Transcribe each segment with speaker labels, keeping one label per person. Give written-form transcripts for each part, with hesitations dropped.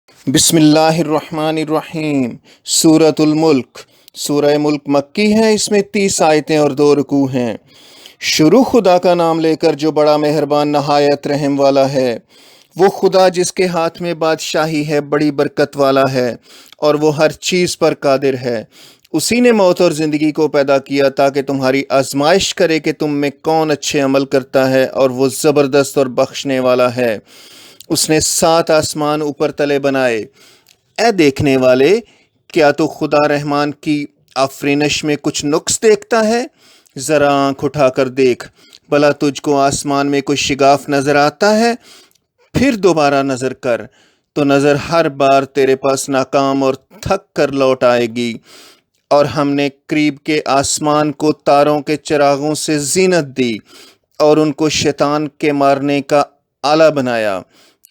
Speaker 1: بسم اللہ الرحمن الرحیم۔ سورۃ الملک، سورہ ملک مکی ہے۔ اس میں 30 آیتیں اور 2 رکوع ہیں۔ شروع خدا کا نام لے کر جو بڑا مہربان نہایت رحم والا ہے۔ وہ خدا جس کے ہاتھ میں بادشاہی ہے، بڑی برکت والا ہے اور وہ ہر چیز پر قادر ہے۔ اسی نے موت اور زندگی کو پیدا کیا تاکہ تمہاری آزمائش کرے کہ تم میں کون اچھے عمل کرتا ہے، اور وہ زبردست اور بخشنے والا ہے۔ اس نے 7 آسمان اوپر تلے بنائے۔ اے دیکھنے والے، کیا تو خدا رحمان کی آفرینش میں کچھ نقص دیکھتا ہے؟ ذرا آنکھ اٹھا کر دیکھ، بھلا تجھ کو آسمان میں کوئی شگاف نظر آتا ہے؟ پھر دوبارہ نظر کر تو نظر ہر بار تیرے پاس ناکام اور تھک کر لوٹ آئے گی۔ اور ہم نے قریب کے آسمان کو تاروں کے چراغوں سے زینت دی اور ان کو شیطان کے مارنے کا آلہ بنایا،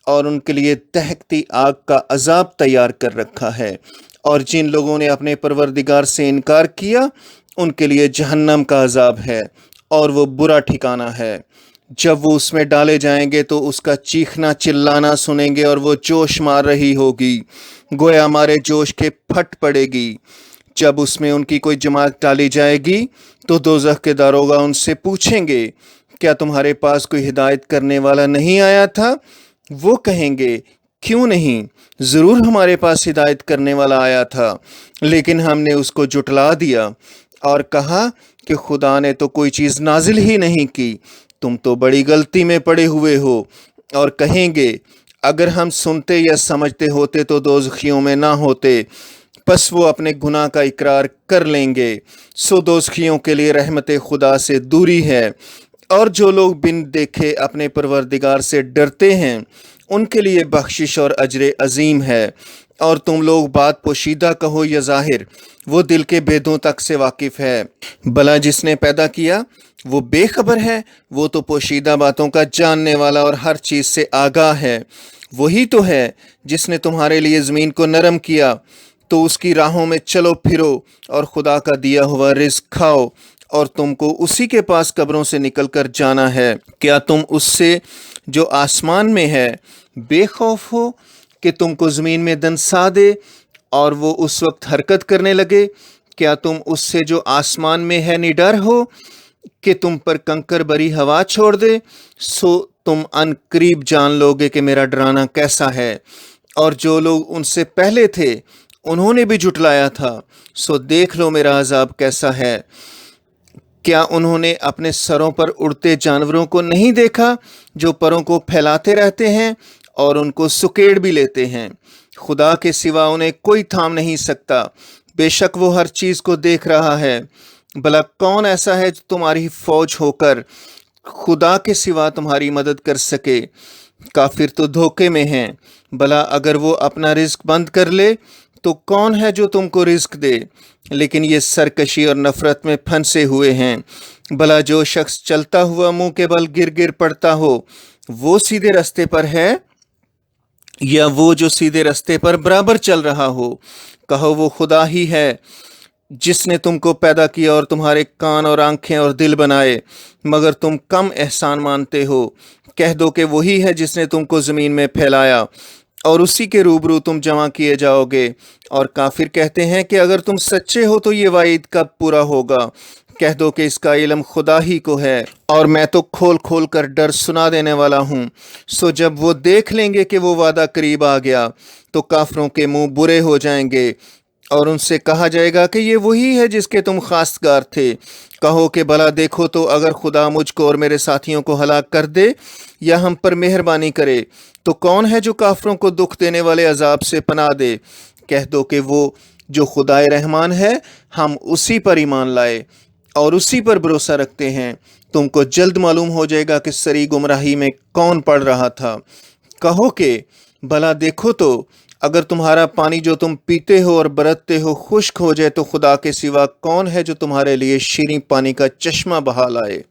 Speaker 1: اور ان کے لیے دہکتی آگ کا عذاب تیار کر رکھا ہے۔ اور جن لوگوں نے اپنے پروردگار سے انکار کیا، ان کے لیے جہنم کا عذاب ہے، اور وہ برا ٹھکانہ ہے۔ جب وہ اس میں ڈالے جائیں گے تو اس کا چیخنا چلانا سنیں گے، اور وہ جوش مار رہی ہوگی، گویا ہمارے جوش کے پھٹ پڑے گی۔ جب اس میں ان کی کوئی جماعت ڈالی جائے گی تو دوزخ کے داروغہ ان سے پوچھیں گے، کیا تمہارے پاس کوئی ہدایت کرنے والا نہیں آیا تھا؟ وہ کہیں گے، کیوں نہیں، ضرور ہمارے پاس ہدایت کرنے والا آیا تھا، لیکن ہم نے اس کو جھٹلا دیا اور کہا کہ خدا نے تو کوئی چیز نازل ہی نہیں کی، تم تو بڑی غلطی میں پڑے ہوئے ہو۔ اور کہیں گے، اگر ہم سنتے یا سمجھتے ہوتے تو دوزخیوں میں نہ ہوتے۔ پس وہ اپنے گناہ کا اقرار کر لیں گے، سو دوزخیوں کے لیے رحمت خدا سے دوری ہے۔ اور جو لوگ بن دیکھے اپنے پروردگار سے ڈرتے ہیں، ان کے لیے بخشش اور اجر عظیم ہے۔ اور تم لوگ بات پوشیدہ کہو یا ظاہر، وہ دل کے بھیدوں تک سے واقف ہے۔ بھلا جس نے پیدا کیا وہ بے خبر ہے؟ وہ تو پوشیدہ باتوں کا جاننے والا اور ہر چیز سے آگاہ ہے۔ وہی تو ہے جس نے تمہارے لیے زمین کو نرم کیا، تو اس کی راہوں میں چلو پھرو اور خدا کا دیا ہوا رزق کھاؤ، اور تم کو اسی کے پاس قبروں سے نکل کر جانا ہے۔ کیا تم اس سے جو آسمان میں ہے بے خوف ہو کہ تم کو زمین میں دنسا دے اور وہ اس وقت حرکت کرنے لگے؟ کیا تم اس سے جو آسمان میں ہے نڈر ہو کہ تم پر کنکر بری ہوا چھوڑ دے؟ سو تم ان قریب جان لوگے کہ میرا ڈرانا کیسا ہے۔ اور جو لوگ ان سے پہلے تھے انہوں نے بھی جھٹلایا تھا، سو دیکھ لو میرا عذاب کیسا ہے۔ کیا انہوں نے اپنے سروں پر اڑتے جانوروں کو نہیں دیکھا جو پروں کو پھیلاتے رہتے ہیں اور ان کو سکیڑ بھی لیتے ہیں؟ خدا کے سوا انہیں کوئی تھام نہیں سکتا، بے شک وہ ہر چیز کو دیکھ رہا ہے۔ بھلا کون ایسا ہے جو تمہاری فوج ہو کر خدا کے سوا تمہاری مدد کر سکے؟ کافر تو دھوکے میں ہیں۔ بھلا اگر وہ اپنا رزق بند کر لے تو کون ہے جو تم کو رزق دے؟ لیکن یہ سرکشی اور نفرت میں پھنسے ہوئے ہیں۔ بھلا جو شخص چلتا ہوا منہ کے بل گر گر پڑتا ہو، وہ سیدھے رستے پر ہے، یا وہ جو سیدھے رستے پر برابر چل رہا ہو؟ کہو وہ خدا ہی ہے جس نے تم کو پیدا کیا اور تمہارے کان اور آنکھیں اور دل بنائے، مگر تم کم احسان مانتے ہو۔ کہہ دو کہ وہی ہے جس نے تم کو زمین میں پھیلایا، اور اسی کے روبرو تم جمع کیے جاؤ گے۔ اور کافر کہتے ہیں کہ اگر تم سچے ہو تو یہ وعید کب پورا ہوگا؟ کہہ دو کہ اس کا علم خدا ہی کو ہے، اور میں تو کھول کھول کر ڈر سنا دینے والا ہوں۔ سو جب وہ دیکھ لیں گے کہ وہ وعدہ قریب آ گیا تو کافروں کے منہ برے ہو جائیں گے، اور ان سے کہا جائے گا کہ یہ وہی ہے جس کے تم خواستگار تھے۔ کہو کہ بھلا دیکھو تو اگر خدا مجھ کو اور میرے ساتھیوں کو ہلاک کر دے یا ہم پر مہربانی کرے تو کون ہے جو کافروں کو دکھ دینے والے عذاب سے پناہ دے؟ کہہ دو کہ وہ جو خدائے رحمان ہے، ہم اسی پر ایمان لائے اور اسی پر بھروسہ رکھتے ہیں۔ تم کو جلد معلوم ہو جائے گا کہ سری گمراہی میں کون پڑ رہا تھا۔ کہو کہ بھلا دیکھو تو اگر تمہارا پانی جو تم پیتے ہو اور برتتے ہو خشک ہو جائے تو خدا کے سوا کون ہے جو تمہارے لیے شیریں پانی کا چشمہ بہا لائے؟